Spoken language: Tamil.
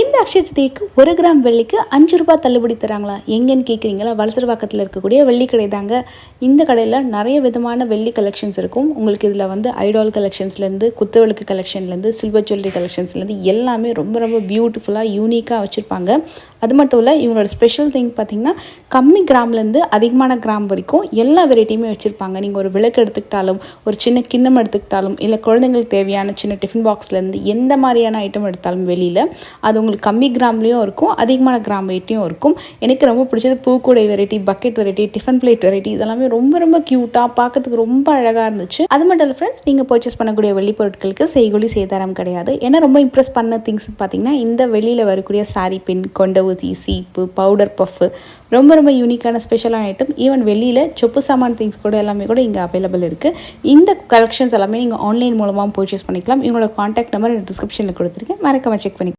இந்த அக்ஷய திருதியைக்கு 1 கிராம் வெள்ளிக்கு 5 ரூபாய் தள்ளுபடி தராங்களா? எங்கன்னு கேட்குறீங்களா? வலசரவாக்கத்தில் இருக்கக்கூடிய வெள்ளி கடை தாங்க. இந்த கடையில் நிறைய விதமான வெள்ளி கலெக்ஷன்ஸ் இருக்கும். உங்களுக்கு இதில் வந்து ஐடால் கலெக்ஷன்ஸ்லேருந்து, குத்துவிளக்கு கலெக்ஷன்லேருந்து, சில்வர் ஜுவல்லரி கலெக்ஷன்ஸ்லேருந்து எல்லாமே ரொம்ப ரொம்ப பியூட்டிஃபுல்லாக யூனிக்காக வச்சுருப்பாங்க. அது மட்டும் இல்லை, இவங்களோட ஸ்பெஷல் திங் பார்த்திங்கன்னா கம்மி கிராம்லேருந்து அதிகமான கிராம் வரைக்கும் எல்லா வெரைட்டியுமே வச்சுருப்பாங்க. நீங்கள் ஒரு விளக்கு எடுத்துக்கிட்டாலும், ஒரு சின்ன கிண்ணம் எடுத்துக்கிட்டாலும், இல்லை குழந்தைங்களுக்கு தேவையான சின்ன டிஃபன் பாக்ஸ்லேருந்து எந்த மாதிரியான ஐட்டம் எடுத்தாலும் வெளியில் அது உங்களுக்கு கம்மி கிராம்லேயும் இருக்கும், அதிகமான கிராம் வெயிட்டையும் இருக்கும். எனக்கு ரொம்ப பிடிச்சது பூக்கூடை variety, bucket variety, tiffin plate variety இதெல்லாமே ரொம்ப ரொம்ப க்யூட்டாக பார்க்கறதுக்கு ரொம்ப அழகாக இருந்துச்சு. அது மட்டும் இல்லை ஃப்ரெண்ட்ஸ், நீங்கள் பர்ச்சேஸ் பண்ணக்கூடிய வெள்ளி பொருட்களுக்கு செய்கூலி சேதாரம் கிடையாது. ஏன்னா ரொம்ப இம்ப்ரெஸ் பண்ண திங்ஸ் பார்த்திங்கன்னா இந்த வெளியில் வரக்கூடிய சாரி பின், கொண்ட ஊசி, சீப்பு, பவுடர் பஃப்பு ரொம்ப ரொம்ப யூனிக்கான ஸ்பெஷலான ஐட்டம். ஈவன் வெளியில் சொப்பு சாமான் திங்ஸ் கூட எல்லாமே கூட இங்கே அவைலபிள் இருக்குது. இந்த கலெக்ஷன்ஸ் எல்லாமே நீங்கள் ஆன்லைன் மூலமாக பர்ச்சேஸ் பண்ணிக்கலாம். இவங்களோட காண்டாக்ட் நம்பர் டிஸ்கிரிப்ஷனில் கொடுத்துருக்கேன், மறக்காம செக் பண்ணி